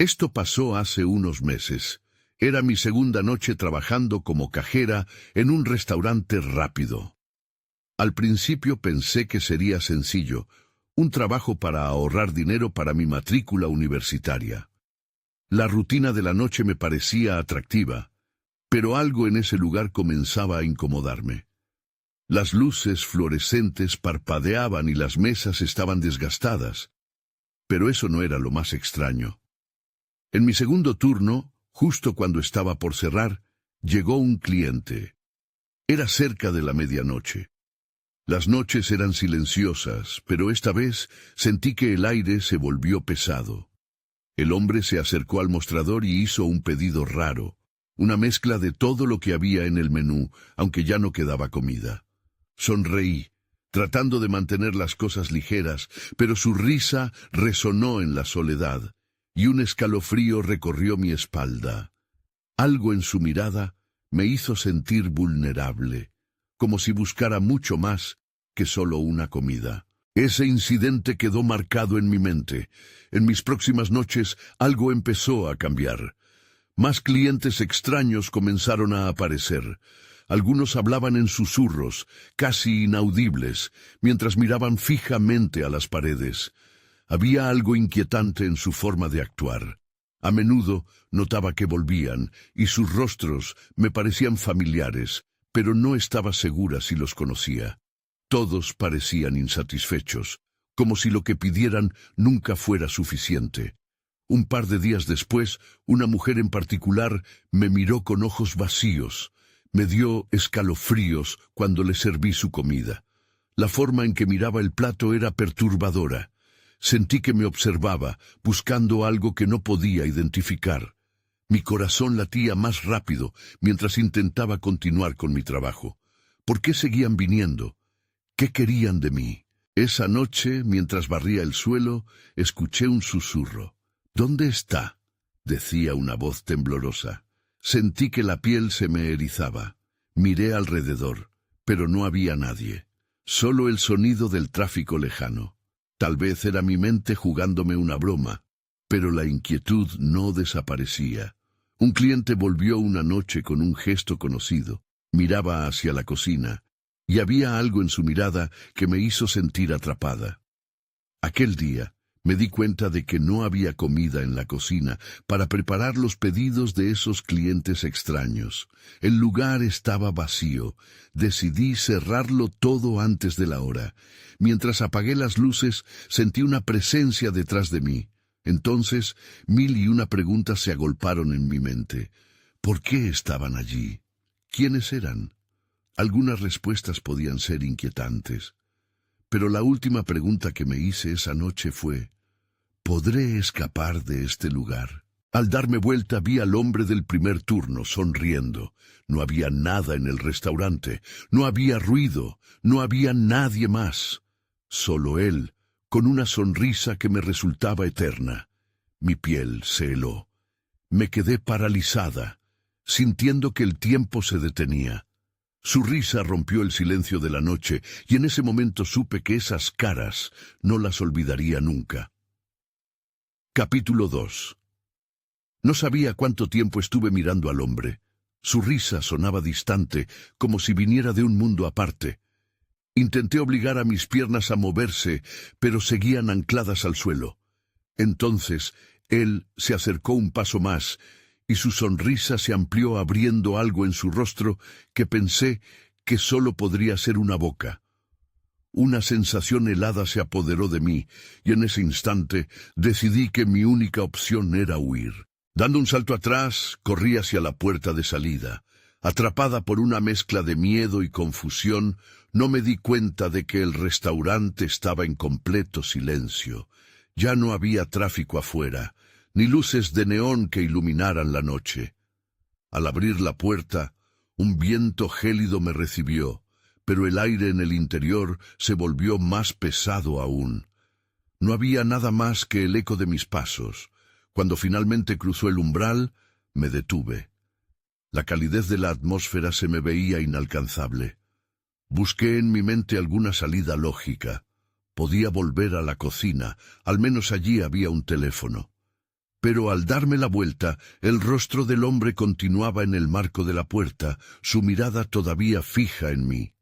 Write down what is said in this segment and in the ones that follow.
Esto pasó hace unos meses. Era mi segunda noche trabajando como cajera en un restaurante rápido. Al principio pensé que sería sencillo, un trabajo para ahorrar dinero para mi matrícula universitaria. La rutina de la noche me parecía atractiva, pero algo en ese lugar comenzaba a incomodarme. Las luces fluorescentes parpadeaban y las mesas estaban desgastadas. Pero eso no era lo más extraño. En mi segundo turno, justo cuando estaba por cerrar, llegó un cliente. Era cerca de la medianoche. Las noches eran silenciosas, pero esta vez sentí que el aire se volvió pesado. El hombre se acercó al mostrador y hizo un pedido raro, una mezcla de todo lo que había en el menú, aunque ya no quedaba comida. Sonreí, tratando de mantener las cosas ligeras, pero su risa resonó en la soledad, y un escalofrío recorrió mi espalda. Algo en su mirada me hizo sentir vulnerable, como si buscara mucho más que solo una comida. Ese incidente quedó marcado en mi mente. En mis próximas noches algo empezó a cambiar. Más clientes extraños comenzaron a aparecer. Algunos hablaban en susurros, casi inaudibles, mientras miraban fijamente a las paredes. Había algo inquietante en su forma de actuar. A menudo notaba que volvían, y sus rostros me parecían familiares, pero no estaba segura si los conocía. Todos parecían insatisfechos, como si lo que pidieran nunca fuera suficiente. Un par de días después, una mujer en particular me miró con ojos vacíos. Me dio escalofríos cuando le serví su comida. La forma en que miraba el plato era perturbadora. Sentí que me observaba, buscando algo que no podía identificar. Mi corazón latía más rápido mientras intentaba continuar con mi trabajo. ¿Por qué seguían viniendo? ¿Qué querían de mí? Esa noche, mientras barría el suelo, escuché un susurro. «¿Dónde está?», decía una voz temblorosa. Sentí que la piel se me erizaba. Miré alrededor, pero no había nadie. Solo el sonido del tráfico lejano. Tal vez era mi mente jugándome una broma, pero la inquietud no desaparecía. Un cliente volvió una noche con un gesto conocido. Miraba hacia la cocina, y había algo en su mirada que me hizo sentir atrapada. Aquel día, me di cuenta de que no había comida en la cocina para preparar los pedidos de esos clientes extraños. El lugar estaba vacío. Decidí cerrarlo todo antes de la hora. Mientras apagué las luces, sentí una presencia detrás de mí. Entonces, 1001 preguntas se agolparon en mi mente. ¿Por qué estaban allí? ¿Quiénes eran? Algunas respuestas podían ser inquietantes. Pero la última pregunta que me hice esa noche fue: ¿podré escapar de este lugar? Al darme vuelta vi al hombre del primer turno sonriendo. No había nada en el restaurante, no había ruido, no había nadie más. Solo él, con una sonrisa que me resultaba eterna. Mi piel se heló. Me quedé paralizada, sintiendo que el tiempo se detenía. Su risa rompió el silencio de la noche, y en ese momento supe que esas caras no las olvidaría nunca. Capítulo 2. No sabía cuánto tiempo estuve mirando al hombre. Su risa sonaba distante, como si viniera de un mundo aparte. Intenté obligar a mis piernas a moverse, pero seguían ancladas al suelo. Entonces, él se acercó un paso más, y su sonrisa se amplió abriendo algo en su rostro que pensé que solo podría ser una boca. Una sensación helada se apoderó de mí, y en ese instante decidí que mi única opción era huir. Dando un salto atrás, corrí hacia la puerta de salida. Atrapada por una mezcla de miedo y confusión, no me di cuenta de que el restaurante estaba en completo silencio. Ya no había tráfico afuera, ni luces de neón que iluminaran la noche. Al abrir la puerta, un viento gélido me recibió, pero el aire en el interior se volvió más pesado aún. No había nada más que el eco de mis pasos. Cuando finalmente cruzó el umbral, me detuve. La calidez de la atmósfera se me veía inalcanzable. Busqué en mi mente alguna salida lógica. Podía volver a la cocina, al menos allí había un teléfono. pero al darme la vuelta, el rostro del hombre continuaba en el marco de la puerta, su mirada todavía fija en mí.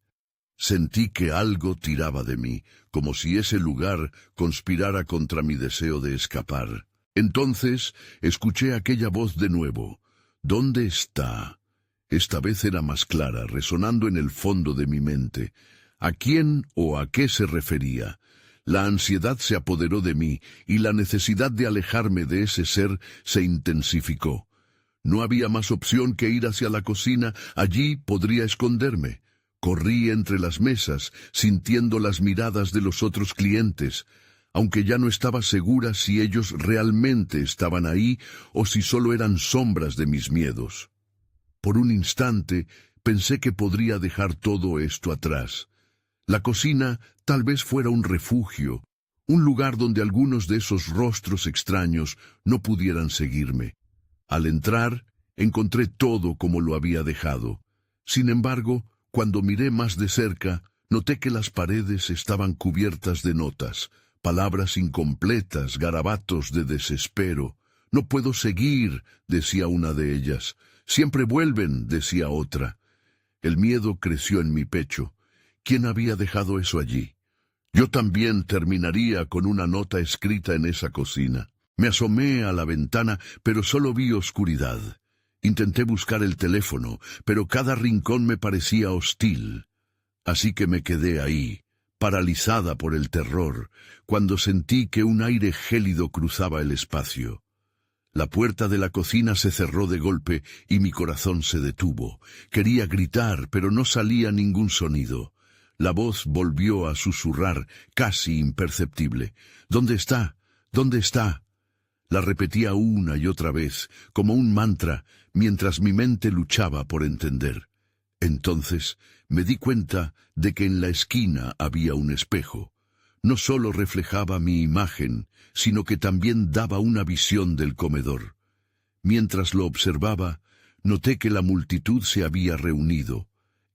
Sentí que algo tiraba de mí, como si ese lugar conspirara contra mi deseo de escapar. Entonces escuché aquella voz de nuevo. ¿Dónde está? Esta vez era más clara, resonando en el fondo de mi mente. ¿A quién o a qué se refería? La ansiedad se apoderó de mí, y la necesidad de alejarme de ese ser se intensificó. No había más opción que ir hacia la cocina, allí podría esconderme. Corrí entre las mesas, sintiendo las miradas de los otros clientes, aunque ya no estaba segura si ellos realmente estaban ahí o si solo eran sombras de mis miedos. Por un instante pensé que podría dejar todo esto atrás. La cocina tal vez fuera un refugio, un lugar donde algunos de esos rostros extraños no pudieran seguirme. Al entrar, encontré todo como lo había dejado. Sin embargo, cuando miré más de cerca, noté que las paredes estaban cubiertas de notas, palabras incompletas, garabatos de desespero. «No puedo seguir», decía una de ellas. «Siempre vuelven», decía otra. El miedo creció en mi pecho. ¿Quién había dejado eso allí? Yo también terminaría con una nota escrita en esa cocina. Me asomé a la ventana, pero solo vi oscuridad. Intenté buscar el teléfono, pero cada rincón me parecía hostil. Así que me quedé ahí, paralizada por el terror, cuando sentí que un aire gélido cruzaba el espacio. La puerta de la cocina se cerró de golpe y mi corazón se detuvo. Quería gritar, pero no salía ningún sonido. La voz volvió a susurrar, casi imperceptible. «¿Dónde está? ¿Dónde está?». La repetía una y otra vez, como un mantra, mientras mi mente luchaba por entender. Entonces me di cuenta de que en la esquina había un espejo. No solo reflejaba mi imagen, sino que también daba una visión del comedor. Mientras lo observaba, noté que la multitud se había reunido.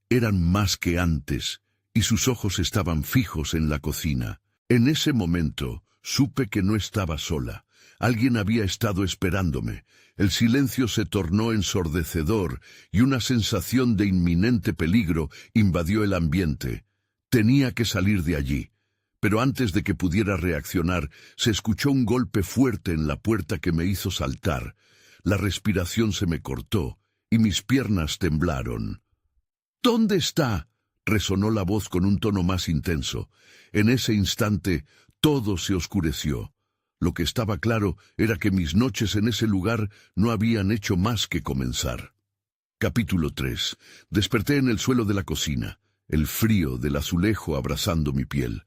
Eran más que antes, y sus ojos estaban fijos en la cocina. En ese momento supe que no estaba sola. Alguien había estado esperándome. El silencio se tornó ensordecedor y una sensación de inminente peligro invadió el ambiente. Tenía que salir de allí. Pero antes de que pudiera reaccionar, se escuchó un golpe fuerte en la puerta que me hizo saltar. La respiración se me cortó y mis piernas temblaron. «¿Dónde está?», resonó la voz con un tono más intenso. En ese instante, todo se oscureció. Lo que estaba claro era que mis noches en ese lugar no habían hecho más que comenzar. Capítulo 3. Desperté en el suelo de la cocina, el frío del azulejo abrazando mi piel.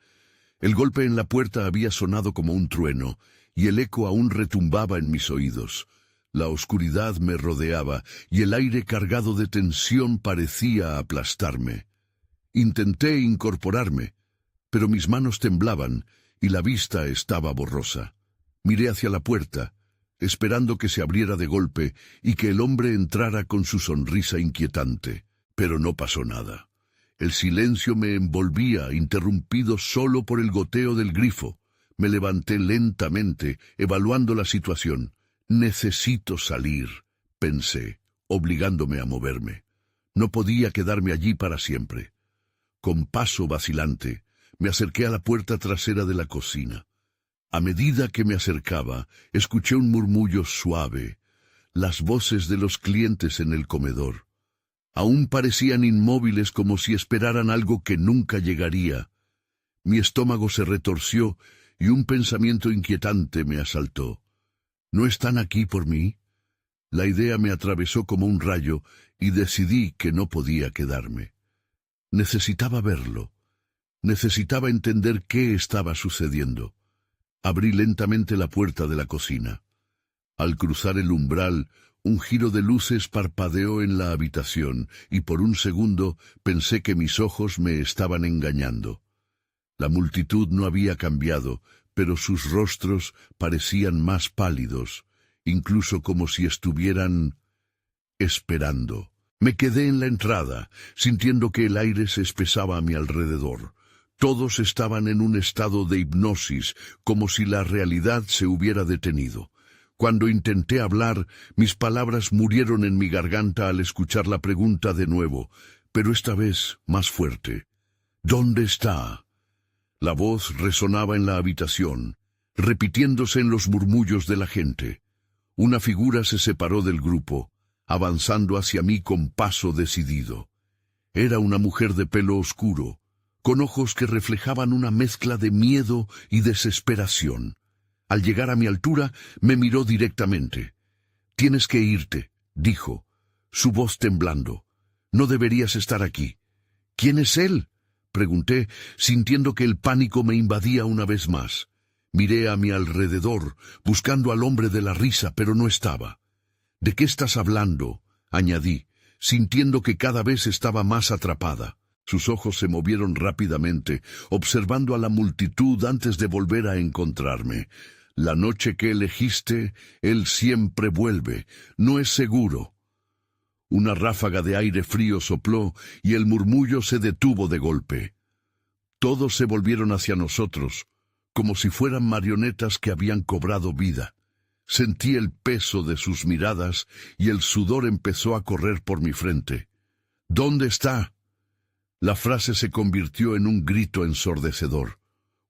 El golpe en la puerta había sonado como un trueno, y el eco aún retumbaba en mis oídos. La oscuridad me rodeaba, y el aire cargado de tensión parecía aplastarme. Intenté incorporarme, pero mis manos temblaban, y la vista estaba borrosa. Miré hacia la puerta, esperando que se abriera de golpe y que el hombre entrara con su sonrisa inquietante. Pero no pasó nada. El silencio me envolvía, interrumpido solo por el goteo del grifo. Me levanté lentamente, evaluando la situación. «Necesito salir», pensé, obligándome a moverme. No podía quedarme allí para siempre. Con paso vacilante, me acerqué a la puerta trasera de la cocina. A medida que me acercaba, escuché un murmullo suave, las voces de los clientes en el comedor. Aún parecían inmóviles como si esperaran algo que nunca llegaría. Mi estómago se retorció y un pensamiento inquietante me asaltó. ¿No están aquí por mí? La idea me atravesó como un rayo y decidí que no podía quedarme. Necesitaba verlo. Necesitaba entender qué estaba sucediendo. Abrí lentamente la puerta de la cocina. Al cruzar el umbral, un giro de luces parpadeó en la habitación y por un segundo pensé que mis ojos me estaban engañando. La multitud no había cambiado, pero sus rostros parecían más pálidos, incluso como si estuvieran esperando. Me quedé en la entrada, sintiendo que el aire se espesaba a mi alrededor. Todos estaban en un estado de hipnosis, como si la realidad se hubiera detenido. Cuando intenté hablar, mis palabras murieron en mi garganta al escuchar la pregunta de nuevo, pero esta vez más fuerte. ¿Dónde está? La voz resonaba en la habitación, repitiéndose en los murmullos de la gente. Una figura se separó del grupo, avanzando hacia mí con paso decidido. Era una mujer de pelo oscuro, con ojos que reflejaban una mezcla de miedo y desesperación. Al llegar a mi altura, me miró directamente. «Tienes que irte», dijo, su voz temblando. «No deberías estar aquí». «¿Quién es él?», pregunté, sintiendo que el pánico me invadía una vez más. Miré a mi alrededor, buscando al hombre de la risa, pero no estaba. «¿De qué estás hablando?», añadí, sintiendo que cada vez estaba más atrapada. Sus ojos se movieron rápidamente, observando a la multitud antes de volver a encontrarme. «La noche que elegiste, él siempre vuelve. No es seguro». Una ráfaga de aire frío sopló y el murmullo se detuvo de golpe. Todos se volvieron hacia nosotros, como si fueran marionetas que habían cobrado vida. Sentí el peso de sus miradas y el sudor empezó a correr por mi frente. «¿Dónde está?». La frase se convirtió en un grito ensordecedor.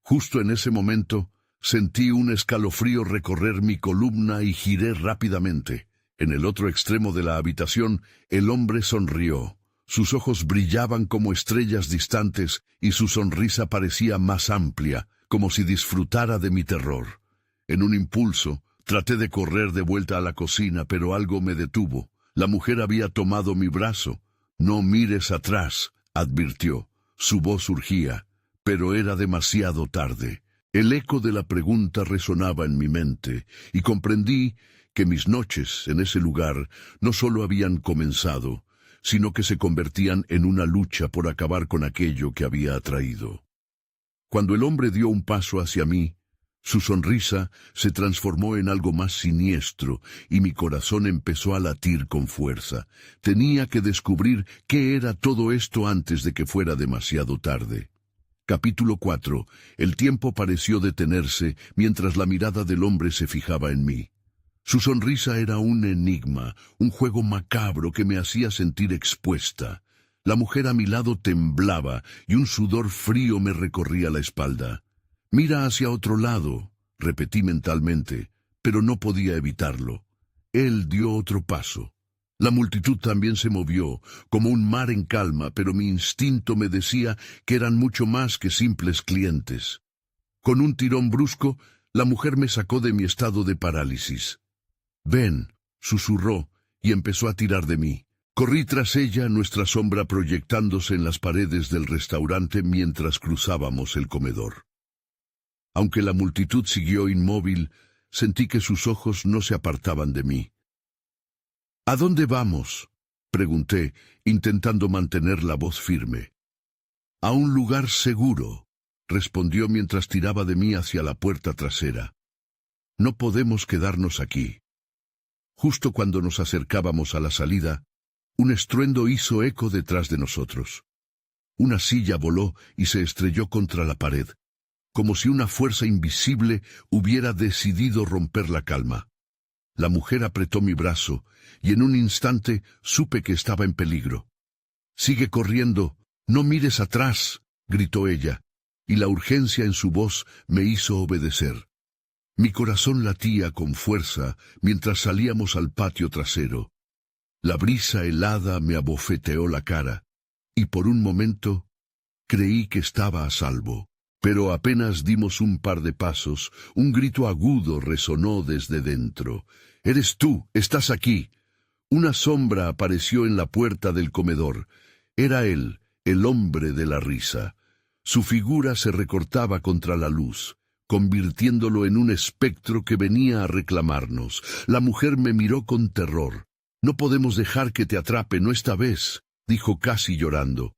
Justo en ese momento, sentí un escalofrío recorrer mi columna y giré rápidamente. En el otro extremo de la habitación, el hombre sonrió. Sus ojos brillaban como estrellas distantes y su sonrisa parecía más amplia, como si disfrutara de mi terror. En un impulso, traté de correr de vuelta a la cocina, pero algo me detuvo. La mujer había tomado mi brazo. «No mires atrás», advirtió. Su voz surgía, pero era demasiado tarde. El eco de la pregunta resonaba en mi mente, y comprendí que mis noches en ese lugar no solo habían comenzado, sino que se convertían en una lucha por acabar con aquello que había atraído. Cuando el hombre dio un paso hacia mí, su sonrisa se transformó en algo más siniestro y mi corazón empezó a latir con fuerza. Tenía que descubrir qué era todo esto antes de que fuera demasiado tarde. Capítulo 4. El tiempo pareció detenerse mientras la mirada del hombre se fijaba en mí. Su sonrisa era un enigma, un juego macabro que me hacía sentir expuesta. La mujer a mi lado temblaba y un sudor frío me recorría la espalda. «Mira hacia otro lado», repetí mentalmente, pero no podía evitarlo. Él dio otro paso. La multitud también se movió, como un mar en calma, pero mi instinto me decía que eran mucho más que simples clientes. Con un tirón brusco, la mujer me sacó de mi estado de parálisis. «Ven», susurró, y empezó a tirar de mí. Corrí tras ella, nuestra sombra proyectándose en las paredes del restaurante mientras cruzábamos el comedor. Aunque la multitud siguió inmóvil, sentí que sus ojos no se apartaban de mí. «¿A dónde vamos?», pregunté, intentando mantener la voz firme. «A un lugar seguro», respondió mientras tiraba de mí hacia la puerta trasera. «No podemos quedarnos aquí». Justo cuando nos acercábamos a la salida, un estruendo hizo eco detrás de nosotros. Una silla voló y se estrelló contra la pared, como si una fuerza invisible hubiera decidido romper la calma. La mujer apretó mi brazo, y en un instante supe que estaba en peligro. «Sigue corriendo, no mires atrás», gritó ella, y la urgencia en su voz me hizo obedecer. Mi corazón latía con fuerza mientras salíamos al patio trasero. La brisa helada me abofeteó la cara, y por un momento creí que estaba a salvo. Pero apenas dimos un par de pasos, un grito agudo resonó desde dentro. «¡Eres tú! ¡Estás aquí!». Una sombra apareció en la puerta del comedor. Era él, el hombre de la risa. Su figura se recortaba contra la luz, convirtiéndolo en un espectro que venía a reclamarnos. La mujer me miró con terror. «No podemos dejar que te atrape, no esta vez», dijo casi llorando.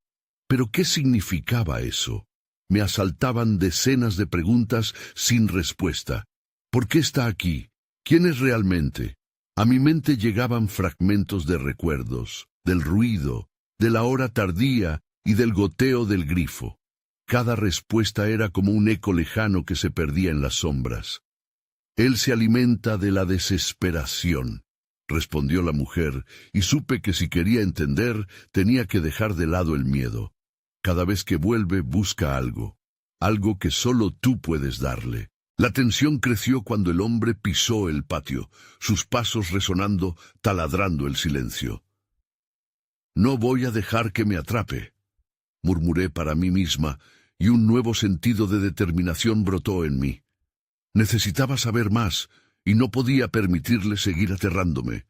¿Pero qué significaba eso? Me asaltaban decenas de preguntas sin respuesta. ¿Por qué está aquí? ¿Quién es realmente? A mi mente llegaban fragmentos de recuerdos, del ruido, de la hora tardía y del goteo del grifo. Cada respuesta era como un eco lejano que se perdía en las sombras. Él se alimenta de la desesperación, respondió la mujer, y supe que si quería entender, tenía que dejar de lado el miedo. Cada vez que vuelve, busca algo que solo tú puedes darle. La tensión creció cuando el hombre pisó el patio, sus pasos resonando, taladrando el silencio. No voy a dejar que me atrape, murmuré para mí misma, y un nuevo sentido de determinación brotó en mí. Necesitaba saber más, y no podía permitirle seguir aterrándome.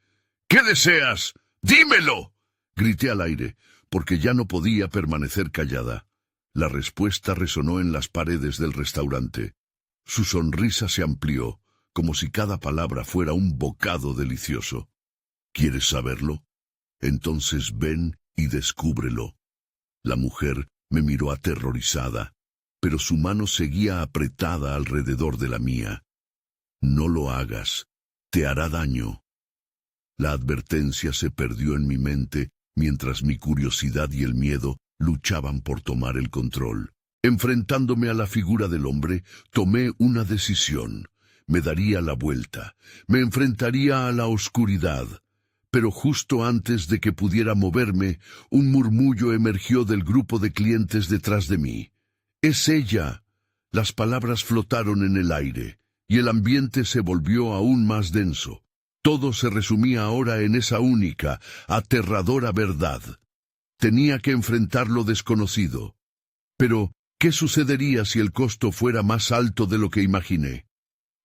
¿Qué deseas? ¡Dímelo!, grité al aire, porque ya no podía permanecer callada. La respuesta resonó en las paredes del restaurante. Su sonrisa se amplió, como si cada palabra fuera un bocado delicioso. ¿Quieres saberlo? Entonces ven y descúbrelo. La mujer me miró aterrorizada, pero su mano seguía apretada alrededor de la mía. No lo hagas, te hará daño. La advertencia se perdió en mi mente mientras mi curiosidad y el miedo luchaban por tomar el control. Enfrentándome a la figura del hombre, tomé una decisión. Me daría la vuelta, me enfrentaría a la oscuridad. Pero justo antes de que pudiera moverme, un murmullo emergió del grupo de clientes detrás de mí. ¡Es ella! Las palabras flotaron en el aire, y el ambiente se volvió aún más denso. Todo se resumía ahora en esa única, aterradora verdad. Tenía que enfrentar lo desconocido. Pero, ¿qué sucedería si el costo fuera más alto de lo que imaginé?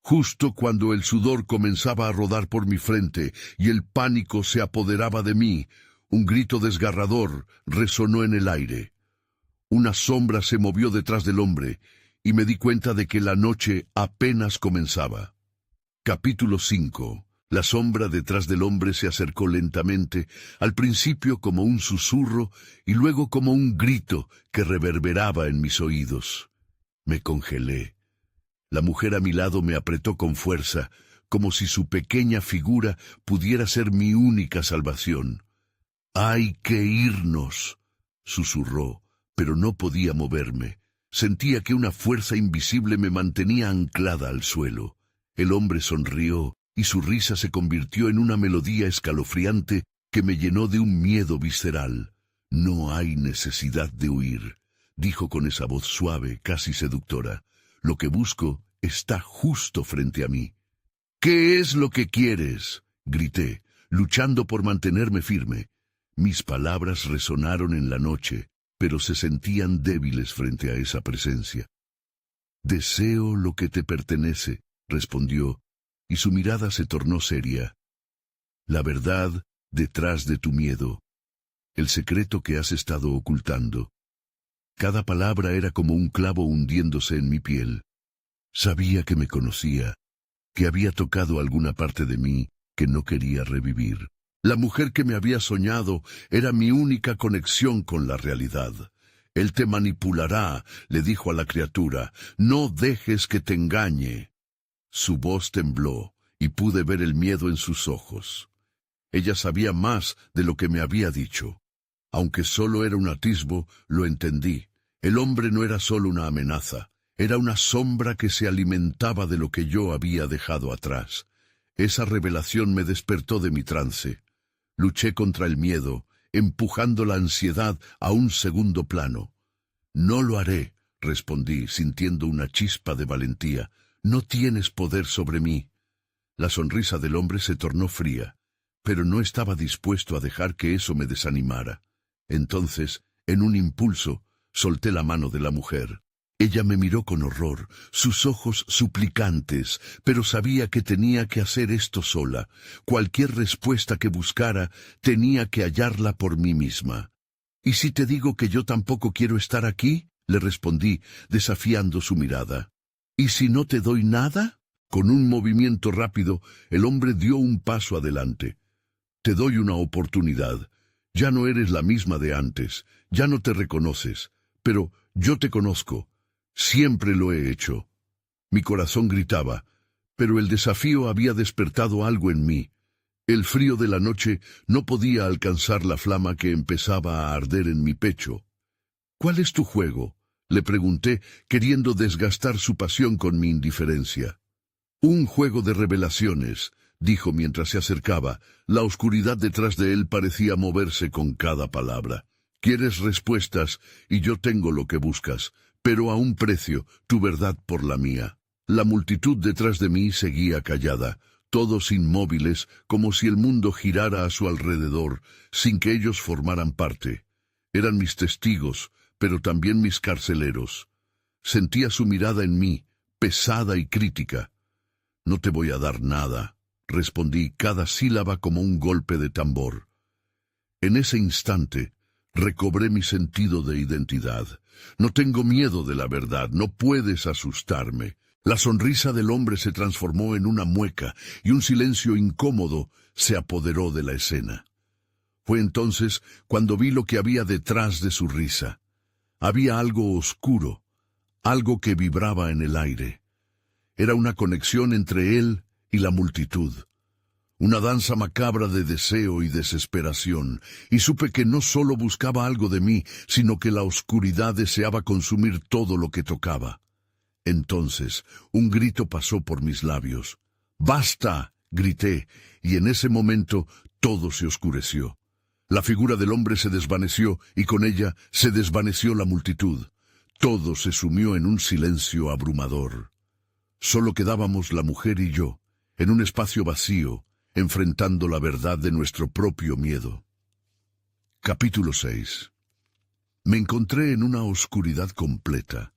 Justo cuando el sudor comenzaba a rodar por mi frente y el pánico se apoderaba de mí, un grito desgarrador resonó en el aire. Una sombra se movió detrás del hombre, y me di cuenta de que la noche apenas comenzaba. Capítulo 5. La sombra detrás del hombre se acercó lentamente, al principio como un susurro y luego como un grito que reverberaba en mis oídos. Me congelé. La mujer a mi lado me apretó con fuerza, como si su pequeña figura pudiera ser mi única salvación. «¡Hay que irnos!», susurró, pero no podía moverme. Sentía que una fuerza invisible me mantenía anclada al suelo. El hombre sonrió, y su risa se convirtió en una melodía escalofriante que me llenó de un miedo visceral. «No hay necesidad de huir», dijo con esa voz suave, casi seductora. «Lo que busco está justo frente a mí». «¿Qué es lo que quieres?», grité, luchando por mantenerme firme. Mis palabras resonaron en la noche, pero se sentían débiles frente a esa presencia. «Deseo lo que te pertenece», respondió, y su mirada se tornó seria. «La verdad detrás de tu miedo, el secreto que has estado ocultando». Cada palabra era como un clavo hundiéndose en mi piel. Sabía que me conocía, que había tocado alguna parte de mí que no quería revivir. La mujer que me había soñado era mi única conexión con la realidad. «Él te manipulará», le dijo a la criatura, «no dejes que te engañe». Su voz tembló, y pude ver el miedo en sus ojos. Ella sabía más de lo que me había dicho. Aunque solo era un atisbo, lo entendí. El hombre no era solo una amenaza, era una sombra que se alimentaba de lo que yo había dejado atrás. Esa revelación me despertó de mi trance. Luché contra el miedo, empujando la ansiedad a un segundo plano. «No lo haré», respondí, sintiendo una chispa de valentía. «No tienes poder sobre mí». La sonrisa del hombre se tornó fría, pero no estaba dispuesto a dejar que eso me desanimara. Entonces, en un impulso, solté la mano de la mujer. Ella me miró con horror, sus ojos suplicantes, pero sabía que tenía que hacer esto sola. Cualquier respuesta que buscara, tenía que hallarla por mí misma. «¿Y si te digo que yo tampoco quiero estar aquí?», le respondí, desafiando su mirada. «¿Y si no te doy nada?». Con un movimiento rápido, el hombre dio un paso adelante. «Te doy una oportunidad. Ya no eres la misma de antes, ya no te reconoces, pero yo te conozco. Siempre lo he hecho». Mi corazón gritaba, pero el desafío había despertado algo en mí. El frío de la noche no podía alcanzar la flama que empezaba a arder en mi pecho. «¿Cuál es tu juego?», le pregunté, queriendo desgastar su pasión con mi indiferencia. Un juego de revelaciones, dijo mientras se acercaba. La oscuridad detrás de él parecía moverse con cada palabra. Quieres respuestas, y yo tengo lo que buscas, pero a un precio, tu verdad por la mía. La multitud detrás de mí seguía callada, todos inmóviles, como si el mundo girara a su alrededor, sin que ellos formaran parte. Eran mis testigos, pero también mis carceleros. Sentía su mirada en mí, pesada y crítica. No te voy a dar nada, respondí, cada sílaba como un golpe de tambor. En ese instante, recobré mi sentido de identidad. No tengo miedo de la verdad, no puedes asustarme. La sonrisa del hombre se transformó en una mueca y un silencio incómodo se apoderó de la escena. Fue entonces cuando vi lo que había detrás de su risa. Había algo oscuro, algo que vibraba en el aire. Era una conexión entre él y la multitud. Una danza macabra de deseo y desesperación, y supe que no solo buscaba algo de mí, sino que la oscuridad deseaba consumir todo lo que tocaba. Entonces, un grito pasó por mis labios. ¡Basta!, grité, y en ese momento todo se oscureció. La figura del hombre se desvaneció, y con ella se desvaneció la multitud. Todo se sumió en un silencio abrumador. Solo quedábamos la mujer y yo, en un espacio vacío, enfrentando la verdad de nuestro propio miedo. Capítulo 6. Me encontré en una oscuridad completa,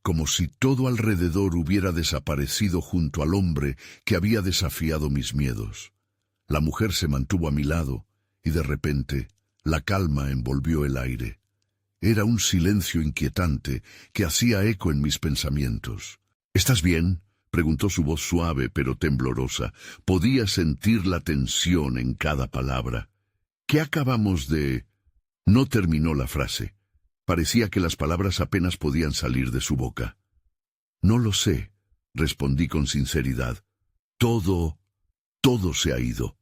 como si todo alrededor hubiera desaparecido junto al hombre que había desafiado mis miedos. La mujer se mantuvo a mi lado, y de repente, la calma envolvió el aire. Era un silencio inquietante que hacía eco en mis pensamientos. ¿Estás bien?, preguntó su voz suave pero temblorosa. Podía sentir la tensión en cada palabra. ¿Qué acabamos de...? No terminó la frase. Parecía que las palabras apenas podían salir de su boca. No lo sé, respondí con sinceridad. Todo se ha ido.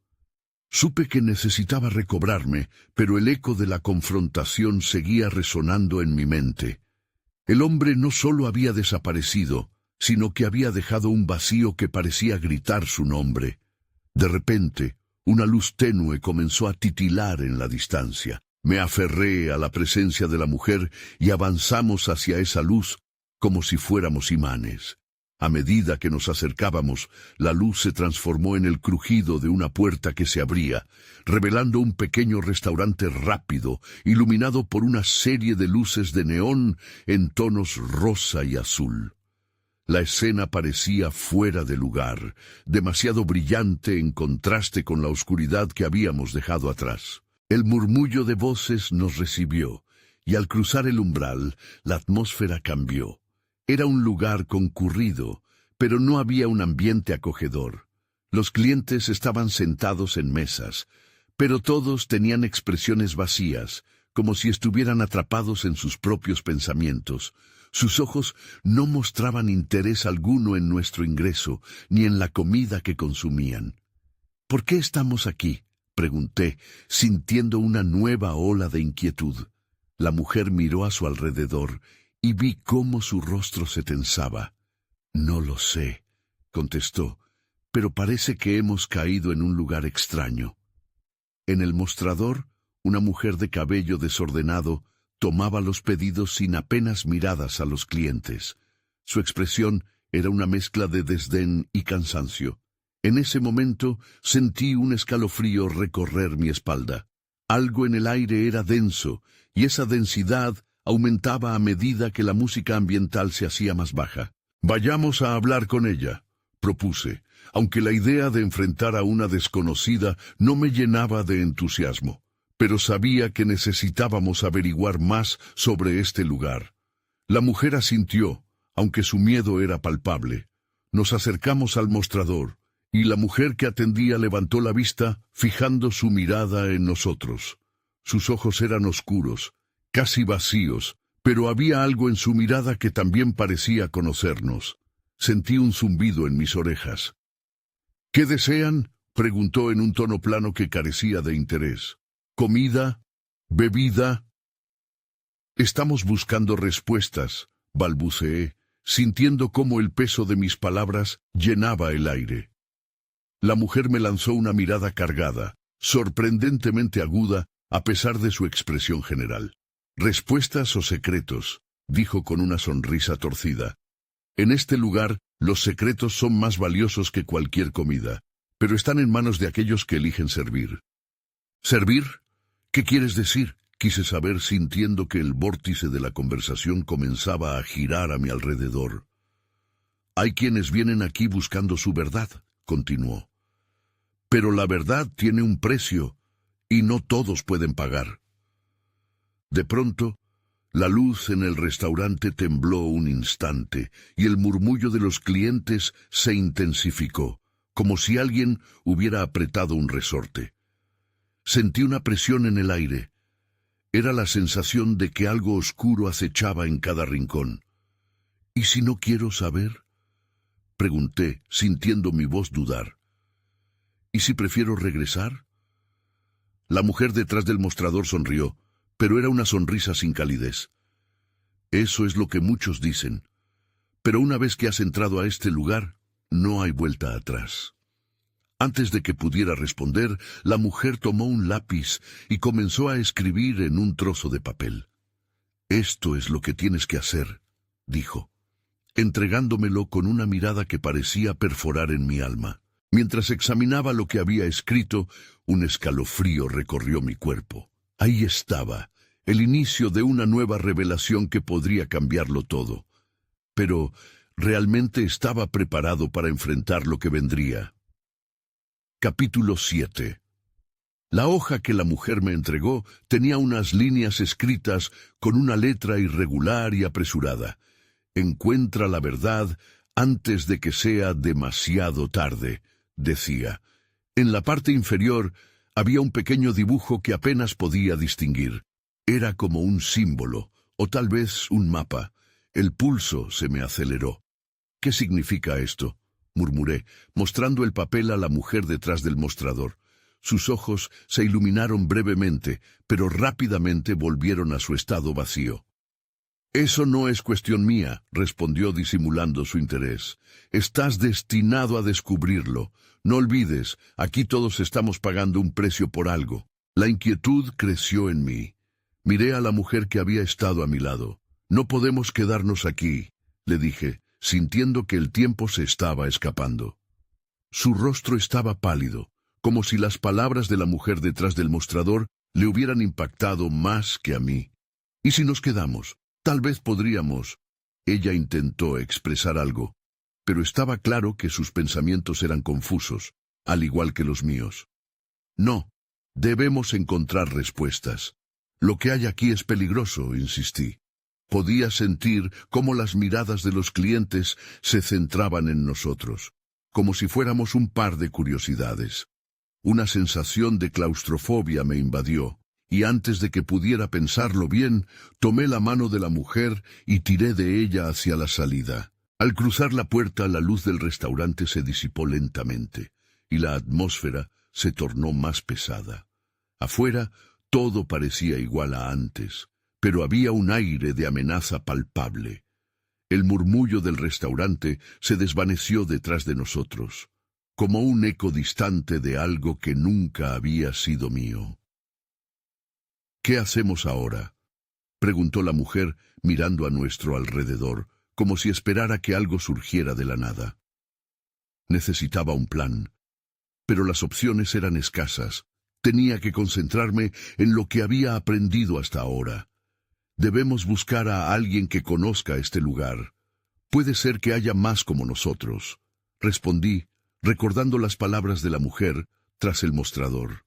Supe que necesitaba recobrarme, pero el eco de la confrontación seguía resonando en mi mente. El hombre no solo había desaparecido, sino que había dejado un vacío que parecía gritar su nombre. De repente, una luz tenue comenzó a titilar en la distancia. Me aferré a la presencia de la mujer y avanzamos hacia esa luz como si fuéramos imanes. A medida que nos acercábamos, la luz se transformó en el crujido de una puerta que se abría, revelando un pequeño restaurante rápido, iluminado por una serie de luces de neón en tonos rosa y azul. La escena parecía fuera de lugar, demasiado brillante en contraste con la oscuridad que habíamos dejado atrás. El murmullo de voces nos recibió, y al cruzar el umbral, la atmósfera cambió. Era un lugar concurrido, pero no había un ambiente acogedor. Los clientes estaban sentados en mesas, pero todos tenían expresiones vacías, como si estuvieran atrapados en sus propios pensamientos. Sus ojos no mostraban interés alguno en nuestro ingreso, ni en la comida que consumían. ¿Por qué estamos aquí?, pregunté, sintiendo una nueva ola de inquietud. La mujer miró a su alrededor y vi cómo su rostro se tensaba. No lo sé, contestó, pero parece que hemos caído en un lugar extraño. En el mostrador, una mujer de cabello desordenado tomaba los pedidos sin apenas miradas a los clientes. Su expresión era una mezcla de desdén y cansancio. En ese momento sentí un escalofrío recorrer mi espalda. Algo en el aire era denso, y esa densidad aumentaba a medida que la música ambiental se hacía más baja. «Vayamos a hablar con ella», propuse, aunque la idea de enfrentar a una desconocida no me llenaba de entusiasmo. Pero sabía que necesitábamos averiguar más sobre este lugar. La mujer asintió, aunque su miedo era palpable. Nos acercamos al mostrador, y la mujer que atendía levantó la vista, fijando su mirada en nosotros. Sus ojos eran oscuros, casi vacíos, pero había algo en su mirada que también parecía conocernos. Sentí un zumbido en mis orejas. «¿Qué desean?», preguntó en un tono plano que carecía de interés. «¿Comida? ¿Bebida?» «Estamos buscando respuestas», balbuceé, sintiendo cómo el peso de mis palabras llenaba el aire. La mujer me lanzó una mirada cargada, sorprendentemente aguda, a pesar de su expresión general. «¿Respuestas o secretos?», dijo con una sonrisa torcida. «En este lugar, los secretos son más valiosos que cualquier comida, pero están en manos de aquellos que eligen servir». «¿Servir? ¿Qué quieres decir?», quise saber, sintiendo que el vórtice de la conversación comenzaba a girar a mi alrededor. «Hay quienes vienen aquí buscando su verdad», continuó. «Pero la verdad tiene un precio, y no todos pueden pagar». De pronto, la luz en el restaurante tembló un instante, y el murmullo de los clientes se intensificó, como si alguien hubiera apretado un resorte. Sentí una presión en el aire. Era la sensación de que algo oscuro acechaba en cada rincón. «¿Y si no quiero saber?», pregunté, sintiendo mi voz dudar. «¿Y si prefiero regresar?». La mujer detrás del mostrador sonrió, pero era una sonrisa sin calidez. «Eso es lo que muchos dicen. Pero una vez que has entrado a este lugar, no hay vuelta atrás». Antes de que pudiera responder, la mujer tomó un lápiz y comenzó a escribir en un trozo de papel. «Esto es lo que tienes que hacer», dijo, entregándomelo con una mirada que parecía perforar en mi alma. Mientras examinaba lo que había escrito, un escalofrío recorrió mi cuerpo. Ahí estaba, el inicio de una nueva revelación que podría cambiarlo todo. Pero, ¿realmente estaba preparado para enfrentar lo que vendría? Capítulo 7. La hoja que la mujer me entregó tenía unas líneas escritas con una letra irregular y apresurada. «Encuentra la verdad antes de que sea demasiado tarde», decía. En la parte inferior había un pequeño dibujo que apenas podía distinguir. Era como un símbolo, o tal vez un mapa. El pulso se me aceleró. «¿Qué significa esto?», murmuré, mostrando el papel a la mujer detrás del mostrador. Sus ojos se iluminaron brevemente, pero rápidamente volvieron a su estado vacío. «Eso no es cuestión mía», respondió disimulando su interés. «Estás destinado a descubrirlo. No olvides, aquí todos estamos pagando un precio por algo». La inquietud creció en mí. Miré a la mujer que había estado a mi lado. «No podemos quedarnos aquí», le dije, sintiendo que el tiempo se estaba escapando. Su rostro estaba pálido, como si las palabras de la mujer detrás del mostrador le hubieran impactado más que a mí. «¿Y si nos quedamos? Tal vez podríamos». Ella intentó expresar algo, pero estaba claro que sus pensamientos eran confusos, al igual que los míos. «No, debemos encontrar respuestas. Lo que hay aquí es peligroso», insistí. Podía sentir cómo las miradas de los clientes se centraban en nosotros, como si fuéramos un par de curiosidades. Una sensación de claustrofobia me invadió, y antes de que pudiera pensarlo bien, tomé la mano de la mujer y tiré de ella hacia la salida. Al cruzar la puerta, la luz del restaurante se disipó lentamente, y la atmósfera se tornó más pesada. Afuera, todo parecía igual a antes, pero había un aire de amenaza palpable. El murmullo del restaurante se desvaneció detrás de nosotros, como un eco distante de algo que nunca había sido mío. «¿Qué hacemos ahora?», preguntó la mujer, mirando a nuestro alrededor, como si esperara que algo surgiera de la nada. Necesitaba un plan, pero las opciones eran escasas. Tenía que concentrarme en lo que había aprendido hasta ahora. «Debemos buscar a alguien que conozca este lugar. Puede ser que haya más como nosotros», respondí, recordando las palabras de la mujer tras el mostrador.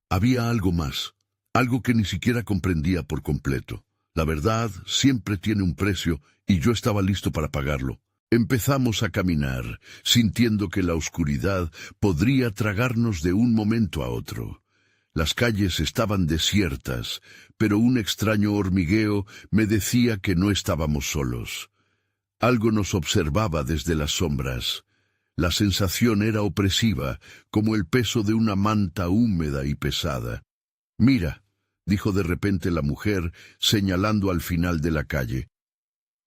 Había algo más, algo que ni siquiera comprendía por completo. La verdad siempre tiene un precio y yo estaba listo para pagarlo. Empezamos a caminar, sintiendo que la oscuridad podría tragarnos de un momento a otro. Las calles estaban desiertas, pero un extraño hormigueo me decía que no estábamos solos. Algo nos observaba desde las sombras. La sensación era opresiva, como el peso de una manta húmeda y pesada. «Mira», dijo de repente la mujer, señalando al final de la calle.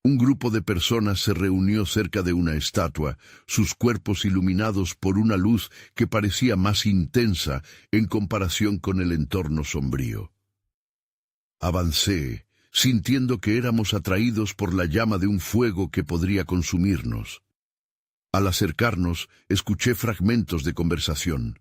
Un grupo de personas se reunió cerca de una estatua, sus cuerpos iluminados por una luz que parecía más intensa en comparación con el entorno sombrío. Avancé, sintiendo que éramos atraídos por la llama de un fuego que podría consumirnos. Al acercarnos, escuché fragmentos de conversación.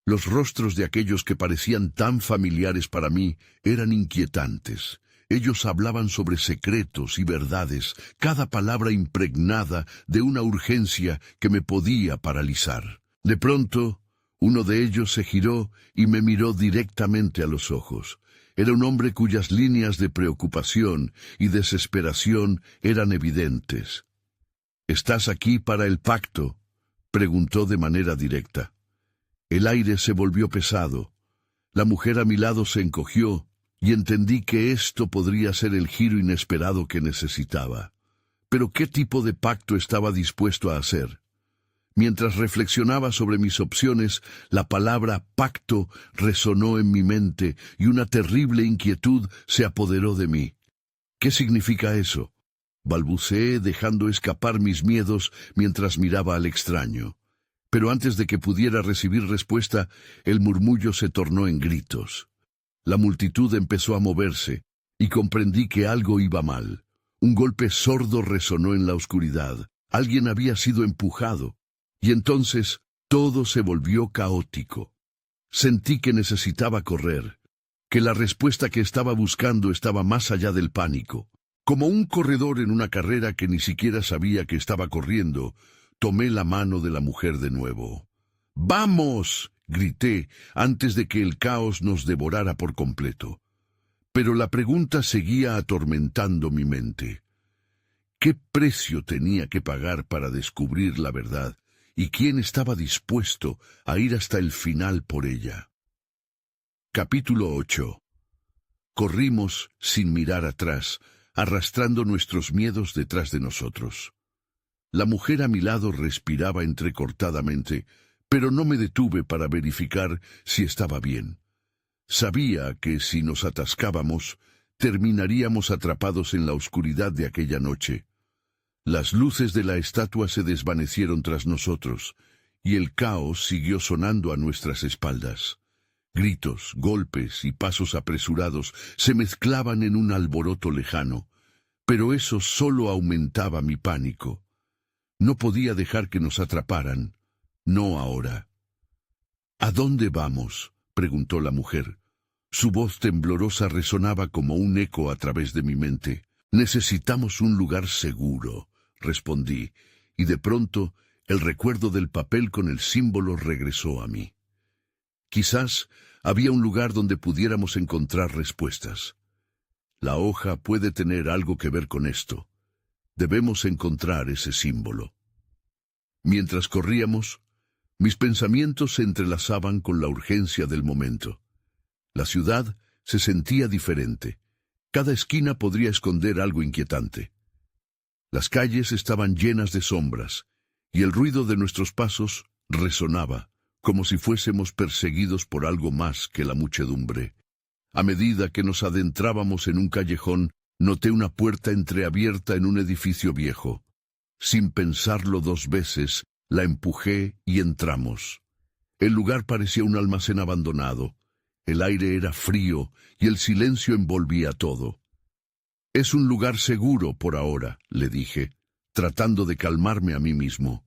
Los rostros de aquellos que parecían tan familiares para mí eran inquietantes. Ellos hablaban sobre secretos y verdades, cada palabra impregnada de una urgencia que me podía paralizar. De pronto, uno de ellos se giró y me miró directamente a los ojos. Era un hombre cuyas líneas de preocupación y desesperación eran evidentes. «¿Estás aquí para el pacto?», preguntó de manera directa. El aire se volvió pesado. La mujer a mi lado se encogió y entendí que esto podría ser el giro inesperado que necesitaba. Pero ¿qué tipo de pacto estaba dispuesto a hacer? Mientras reflexionaba sobre mis opciones, la palabra pacto resonó en mi mente y una terrible inquietud se apoderó de mí. ¿Qué significa eso?, balbuceé dejando escapar mis miedos mientras miraba al extraño. Pero antes de que pudiera recibir respuesta, el murmullo se tornó en gritos. La multitud empezó a moverse, y comprendí que algo iba mal. Un golpe sordo resonó en la oscuridad. Alguien había sido empujado, y entonces todo se volvió caótico. Sentí que necesitaba correr, que la respuesta que estaba buscando estaba más allá del pánico. Como un corredor en una carrera que ni siquiera sabía que estaba corriendo, tomé la mano de la mujer de nuevo. «¡Vamos!», grité, antes de que el caos nos devorara por completo. Pero la pregunta seguía atormentando mi mente. ¿Qué precio tenía que pagar para descubrir la verdad? ¿Y quién estaba dispuesto a ir hasta el final por ella? Capítulo 8. Corrimos sin mirar atrás, arrastrando nuestros miedos detrás de nosotros. La mujer a mi lado respiraba entrecortadamente, pero no me detuve para verificar si estaba bien. Sabía que si nos atascábamos, terminaríamos atrapados en la oscuridad de aquella noche. Las luces de la estatua se desvanecieron tras nosotros, y el caos siguió sonando a nuestras espaldas. Gritos, golpes y pasos apresurados se mezclaban en un alboroto lejano, pero eso solo aumentaba mi pánico. No podía dejar que nos atraparan. No ahora. «¿A dónde vamos?», preguntó la mujer. Su voz temblorosa resonaba como un eco a través de mi mente. «Necesitamos un lugar seguro», respondí, y de pronto el recuerdo del papel con el símbolo regresó a mí. Quizás había un lugar donde pudiéramos encontrar respuestas. La hoja puede tener algo que ver con esto. Debemos encontrar ese símbolo. Mientras corríamos, mis pensamientos se entrelazaban con la urgencia del momento. La ciudad se sentía diferente. Cada esquina podría esconder algo inquietante. Las calles estaban llenas de sombras, y el ruido de nuestros pasos resonaba, como si fuésemos perseguidos por algo más que la muchedumbre. A medida que nos adentrábamos en un callejón, noté una puerta entreabierta en un edificio viejo. Sin pensarlo dos veces, la empujé y entramos. El lugar parecía un almacén abandonado. El aire era frío y el silencio envolvía todo. «Es un lugar seguro por ahora», le dije, tratando de calmarme a mí mismo.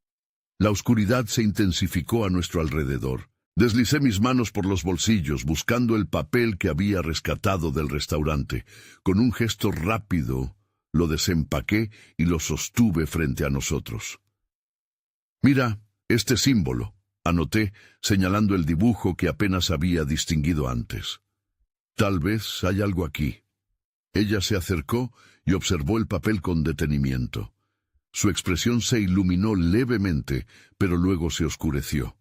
La oscuridad se intensificó a nuestro alrededor. Deslicé mis manos por los bolsillos, buscando el papel que había rescatado del restaurante. Con un gesto rápido, lo desempaqué y lo sostuve frente a nosotros. «Mira, este símbolo», anoté, señalando el dibujo que apenas había distinguido antes. «Tal vez hay algo aquí». Ella se acercó y observó el papel con detenimiento. Su expresión se iluminó levemente, pero luego se oscureció.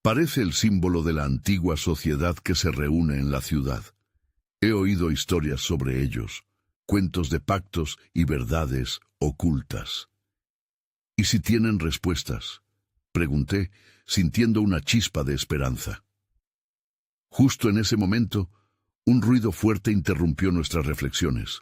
«Parece el símbolo de la antigua sociedad que se reúne en la ciudad. He oído historias sobre ellos, cuentos de pactos y verdades ocultas». «¿Y si tienen respuestas?», pregunté, sintiendo una chispa de esperanza. Justo en ese momento, un ruido fuerte interrumpió nuestras reflexiones.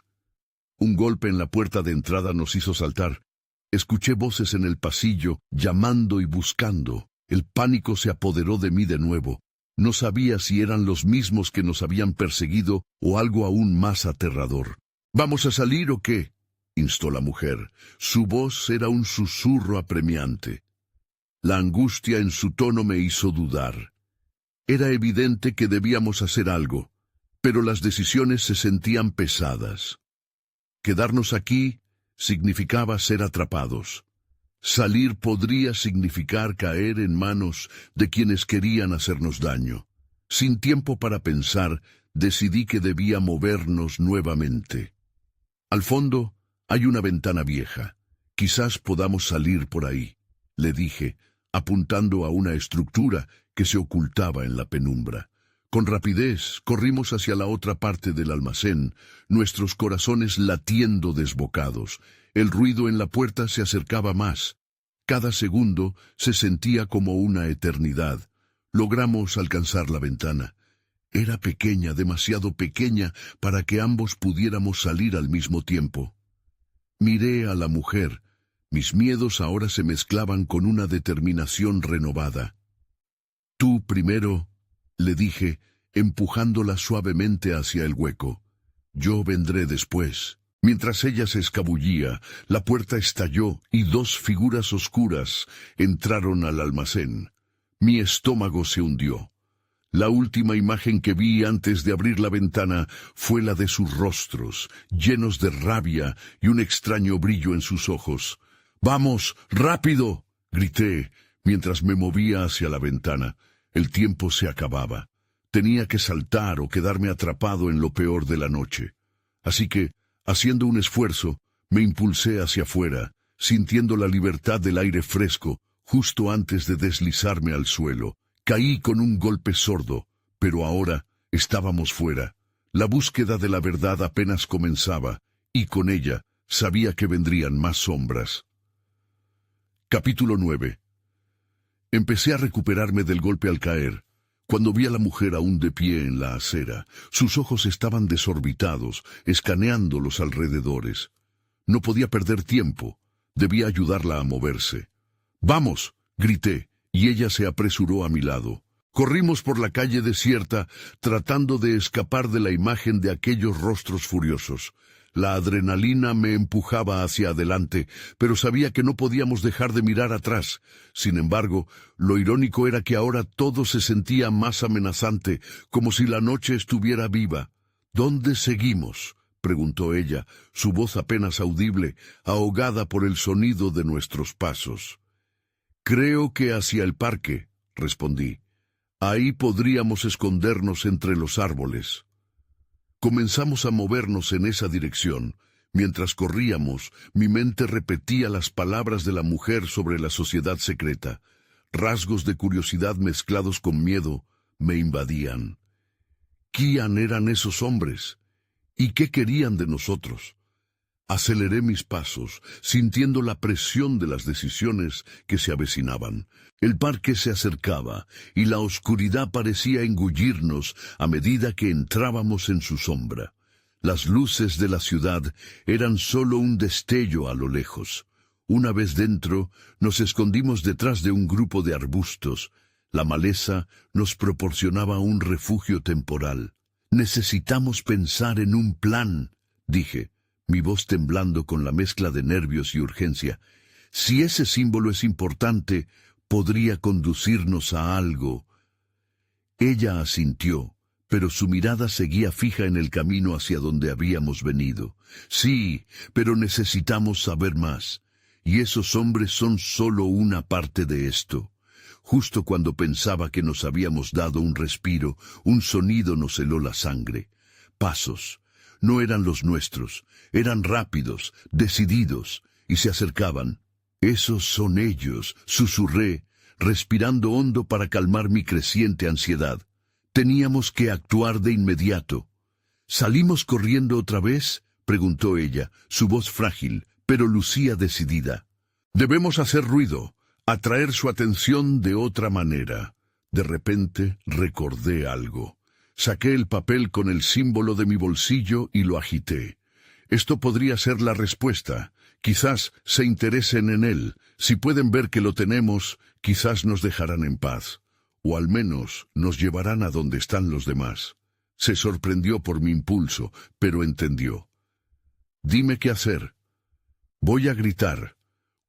Un golpe en la puerta de entrada nos hizo saltar. Escuché voces en el pasillo, llamando y buscando. El pánico se apoderó de mí de nuevo. No sabía si eran los mismos que nos habían perseguido o algo aún más aterrador. ¿Vamos a salir o qué?, instó la mujer. Su voz era un susurro apremiante. La angustia en su tono me hizo dudar. Era evidente que debíamos hacer algo, pero las decisiones se sentían pesadas. Quedarnos aquí significaba ser atrapados. Salir podría significar caer en manos de quienes querían hacernos daño. Sin tiempo para pensar, decidí que debía movernos nuevamente. Al fondo hay una ventana vieja. Quizás podamos salir por ahí, le dije, apuntando a una estructura que se ocultaba en la penumbra. Con rapidez corrimos hacia la otra parte del almacén, nuestros corazones latiendo desbocados. El ruido en la puerta se acercaba más. Cada segundo se sentía como una eternidad. Logramos alcanzar la ventana. Era pequeña, demasiado pequeña para que ambos pudiéramos salir al mismo tiempo. Miré a la mujer. Mis miedos ahora se mezclaban con una determinación renovada. «Tú primero», le dije, empujándola suavemente hacia el hueco. «Yo vendré después». Mientras ella se escabullía, la puerta estalló y dos figuras oscuras entraron al almacén. Mi estómago se hundió. La última imagen que vi antes de abrir la ventana fue la de sus rostros, llenos de rabia y un extraño brillo en sus ojos. «¡Vamos, rápido!», grité, mientras me movía hacia la ventana. El tiempo se acababa. Tenía que saltar o quedarme atrapado en lo peor de la noche. Así que, haciendo un esfuerzo, me impulsé hacia afuera, sintiendo la libertad del aire fresco, justo antes de deslizarme al suelo. Caí con un golpe sordo, pero ahora estábamos fuera. La búsqueda de la verdad apenas comenzaba, y con ella sabía que vendrían más sombras. Capítulo 9. Empecé a recuperarme del golpe al caer, cuando vi a la mujer aún de pie en la acera. Sus ojos estaban desorbitados, escaneando los alrededores. No podía perder tiempo. Debía ayudarla a moverse. «¡Vamos!», grité, y ella se apresuró a mi lado. Corrimos por la calle desierta, tratando de escapar de la imagen de aquellos rostros furiosos. La adrenalina me empujaba hacia adelante, pero sabía que no podíamos dejar de mirar atrás. Sin embargo, lo irónico era que ahora todo se sentía más amenazante, como si la noche estuviera viva. «¿Dónde seguimos?», preguntó ella, su voz apenas audible, ahogada por el sonido de nuestros pasos. «Creo que hacia el parque», respondí. «Ahí podríamos escondernos entre los árboles». Comenzamos a movernos en esa dirección. Mientras corríamos, mi mente repetía las palabras de la mujer sobre la sociedad secreta. Rasgos de curiosidad mezclados con miedo me invadían. ¿Quién eran esos hombres? ¿Y qué querían de nosotros? Aceleré mis pasos, sintiendo la presión de las decisiones que se avecinaban. El parque se acercaba, y la oscuridad parecía engullirnos a medida que entrábamos en su sombra. Las luces de la ciudad eran solo un destello a lo lejos. Una vez dentro, nos escondimos detrás de un grupo de arbustos. La maleza nos proporcionaba un refugio temporal. «Necesitamos pensar en un plan», dije, mi voz temblando con la mezcla de nervios y urgencia. «Si ese símbolo es importante, podría conducirnos a algo». Ella asintió, pero su mirada seguía fija en el camino hacia donde habíamos venido. «Sí, pero necesitamos saber más. Y esos hombres son solo una parte de esto». Justo cuando pensaba que nos habíamos dado un respiro, un sonido nos heló la sangre. Pasos. No eran los nuestros. Eran rápidos, decididos, y se acercaban. «Esos son ellos», susurré, respirando hondo para calmar mi creciente ansiedad. Teníamos que actuar de inmediato. «¿Salimos corriendo otra vez?», preguntó ella, su voz frágil, pero lucía decidida. «Debemos hacer ruido, atraer su atención de otra manera». De repente recordé algo. Saqué el papel con el símbolo de mi bolsillo y lo agité. Esto podría ser la respuesta. Quizás se interesen en él. Si pueden ver que lo tenemos, quizás nos dejarán en paz. O al menos nos llevarán a donde están los demás. Se sorprendió por mi impulso, pero entendió. Dime qué hacer. Voy a gritar.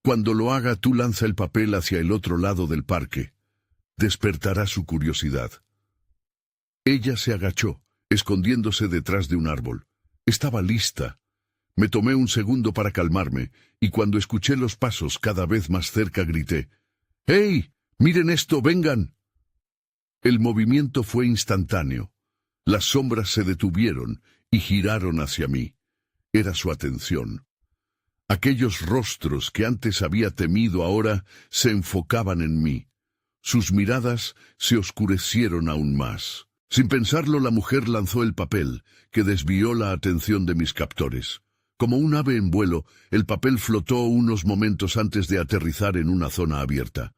Cuando lo haga, tú lanza el papel hacia el otro lado del parque. Despertará su curiosidad. Ella se agachó, escondiéndose detrás de un árbol. Estaba lista. Me tomé un segundo para calmarme, y cuando escuché los pasos cada vez más cerca grité, «¡Hey! ¡Miren esto! ¡Vengan!». El movimiento fue instantáneo. Las sombras se detuvieron y giraron hacia mí. Era su atención. Aquellos rostros que antes había temido ahora se enfocaban en mí. Sus miradas se oscurecieron aún más. Sin pensarlo, la mujer lanzó el papel, que desvió la atención de mis captores. Como un ave en vuelo, el papel flotó unos momentos antes de aterrizar en una zona abierta.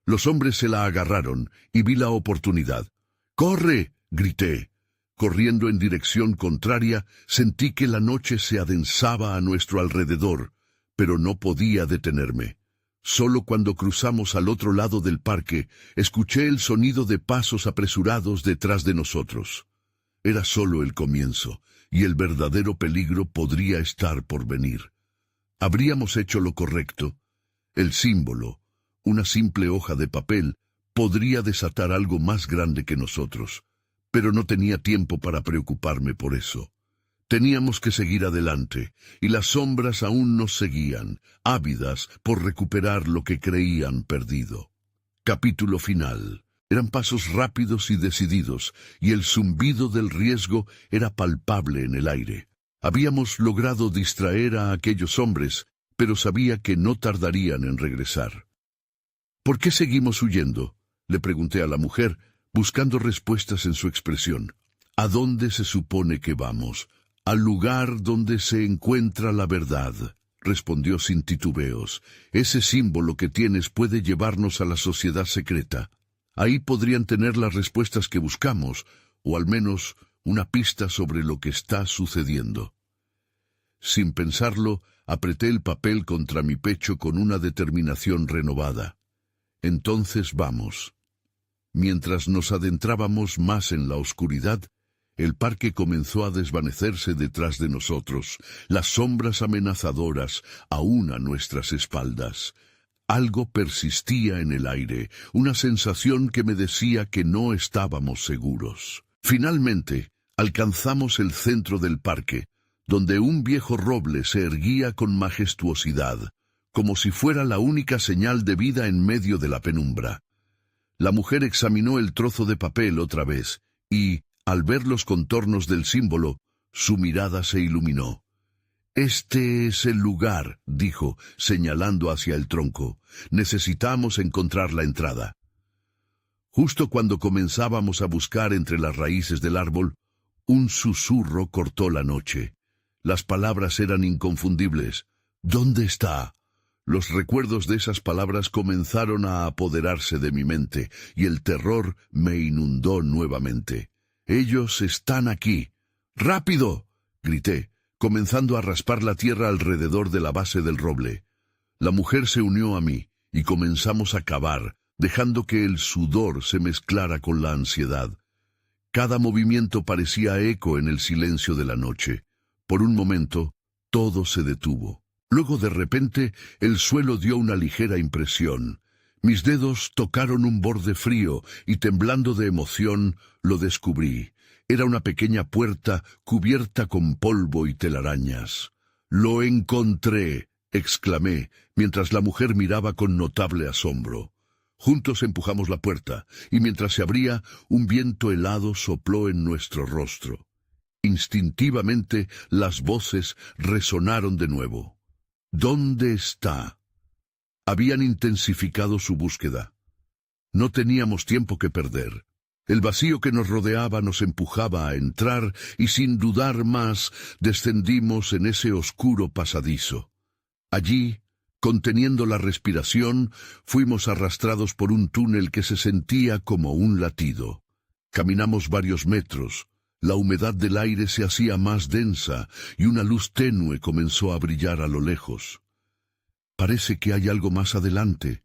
Los hombres se la agarraron y vi la oportunidad. ¡Corre!, grité. Corriendo en dirección contraria, sentí que la noche se adensaba a nuestro alrededor, pero no podía detenerme. Solo cuando cruzamos al otro lado del parque, escuché el sonido de pasos apresurados detrás de nosotros. Era solo el comienzo, y el verdadero peligro podría estar por venir. Habríamos hecho lo correcto. El símbolo, una simple hoja de papel, podría desatar algo más grande que nosotros, pero no tenía tiempo para preocuparme por eso. Teníamos que seguir adelante, y las sombras aún nos seguían, ávidas por recuperar lo que creían perdido. Capítulo final. Eran pasos rápidos y decididos, y el zumbido del riesgo era palpable en el aire. Habíamos logrado distraer a aquellos hombres, pero sabía que no tardarían en regresar. ¿Por qué seguimos huyendo?, le pregunté a la mujer, buscando respuestas en su expresión. ¿A dónde se supone que vamos? Al lugar donde se encuentra la verdad, respondió sin titubeos. Ese símbolo que tienes puede llevarnos a la sociedad secreta. Ahí podrían tener las respuestas que buscamos, o al menos una pista sobre lo que está sucediendo. Sin pensarlo, apreté el papel contra mi pecho con una determinación renovada. Entonces vamos. Mientras nos adentrábamos más en la oscuridad, el parque comenzó a desvanecerse detrás de nosotros, las sombras amenazadoras aún a nuestras espaldas. Algo persistía en el aire, una sensación que me decía que no estábamos seguros. Finalmente, alcanzamos el centro del parque, donde un viejo roble se erguía con majestuosidad, como si fuera la única señal de vida en medio de la penumbra. La mujer examinó el trozo de papel otra vez, y, al ver los contornos del símbolo, su mirada se iluminó. «Este es el lugar», dijo, señalando hacia el tronco. «Necesitamos encontrar la entrada». Justo cuando comenzábamos a buscar entre las raíces del árbol, un susurro cortó la noche. Las palabras eran inconfundibles. «¿Dónde está?». Los recuerdos de esas palabras comenzaron a apoderarse de mi mente, y el terror me inundó nuevamente. «Ellos están aquí». «¡Rápido!», grité, comenzando a raspar la tierra alrededor de la base del roble. La mujer se unió a mí, y comenzamos a cavar, dejando que el sudor se mezclara con la ansiedad. Cada movimiento parecía eco en el silencio de la noche. Por un momento, todo se detuvo. Luego, de repente, el suelo dio una ligera impresión. Mis dedos tocaron un borde frío, y temblando de emoción, lo descubrí. Era una pequeña puerta cubierta con polvo y telarañas. «¡Lo encontré!», exclamé, mientras la mujer miraba con notable asombro. Juntos empujamos la puerta, y mientras se abría, un viento helado sopló en nuestro rostro. Instintivamente, las voces resonaron de nuevo. «¿Dónde está?». Habían intensificado su búsqueda. No teníamos tiempo que perder. El vacío que nos rodeaba nos empujaba a entrar, y sin dudar más, descendimos en ese oscuro pasadizo. Allí, conteniendo la respiración, fuimos arrastrados por un túnel que se sentía como un latido. Caminamos varios metros. La humedad del aire se hacía más densa y una luz tenue comenzó a brillar a lo lejos. «Parece que hay algo más adelante»,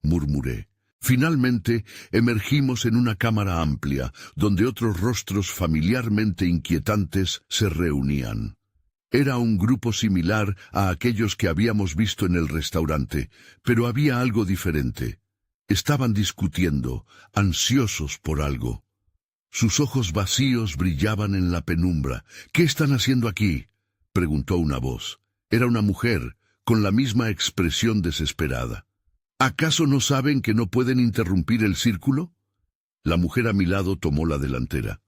murmuré. Finalmente emergimos en una cámara amplia, donde otros rostros familiarmente inquietantes se reunían. Era un grupo similar a aquellos que habíamos visto en el restaurante, pero había algo diferente. Estaban discutiendo, ansiosos por algo. Sus ojos vacíos brillaban en la penumbra. «¿Qué están haciendo aquí?», preguntó una voz. Era una mujer, con la misma expresión desesperada. «¿Acaso no saben que no pueden interrumpir el círculo?». La mujer a mi lado tomó la delantera.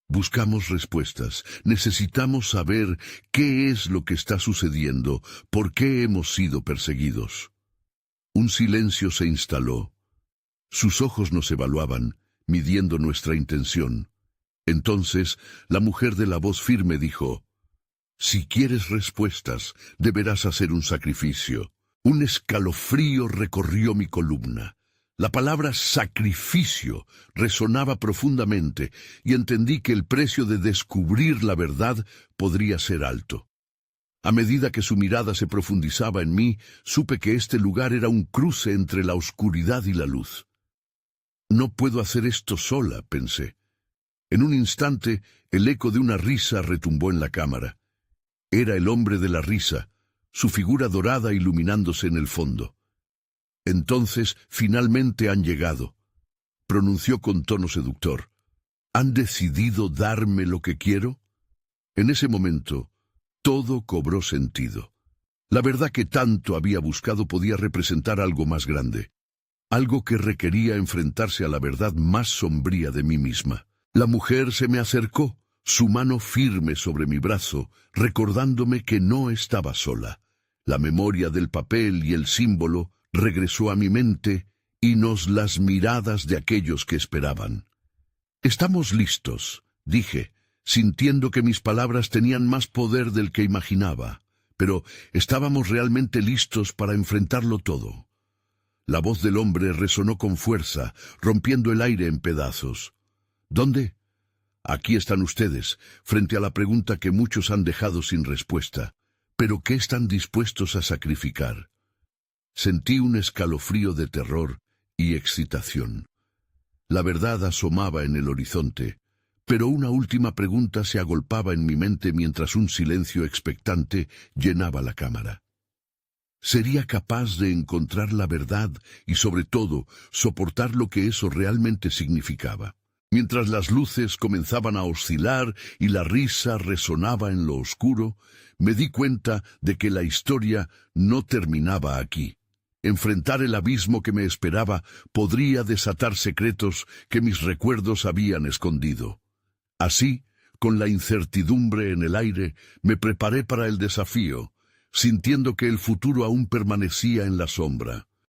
«Buscamos respuestas. Necesitamos saber qué es lo que está sucediendo, por qué hemos sido perseguidos». Un silencio se instaló. Sus ojos nos evaluaban, midiendo nuestra intención. Entonces, la mujer de la voz firme dijo: «Si quieres respuestas, deberás hacer un sacrificio». Un escalofrío recorrió mi columna. La palabra sacrificio resonaba profundamente y entendí que el precio de descubrir la verdad podría ser alto. A medida que su mirada se profundizaba en mí, supe que este lugar era un cruce entre la oscuridad y la luz. «No puedo hacer esto sola», pensé. En un instante, el eco de una risa retumbó en la cámara. Era el hombre de la risa, su figura dorada iluminándose en el fondo. «Entonces, finalmente han llegado», pronunció con tono seductor. «¿Han decidido darme lo que quiero?». En ese momento, todo cobró sentido. La verdad que tanto había buscado podía representar algo más grande, algo que requería enfrentarse a la verdad más sombría de mí misma. La mujer se me acercó, su mano firme sobre mi brazo, recordándome que no estaba sola. La memoria del papel y el símbolo regresó a mi mente y nos las miradas de aquellos que esperaban. «Estamos listos», dije, sintiendo que mis palabras tenían más poder del que imaginaba, pero estábamos realmente listos para enfrentarlo todo. La voz del hombre resonó con fuerza, rompiendo el aire en pedazos. «¿Dónde?». «Aquí están ustedes, frente a la pregunta que muchos han dejado sin respuesta. ¿Pero qué están dispuestos a sacrificar?». Sentí un escalofrío de terror y excitación. La verdad asomaba en el horizonte, pero una última pregunta se agolpaba en mi mente mientras un silencio expectante llenaba la cámara. ¿Sería capaz de encontrar la verdad y, sobre todo, soportar lo que eso realmente significaba? Mientras las luces comenzaban a oscilar y la risa resonaba en lo oscuro, me di cuenta de que la historia no terminaba aquí. Enfrentar el abismo que me esperaba podría desatar secretos que mis recuerdos habían escondido. Así, con la incertidumbre en el aire, me preparé para el desafío, sintiendo que el futuro aún permanecía en la sombra.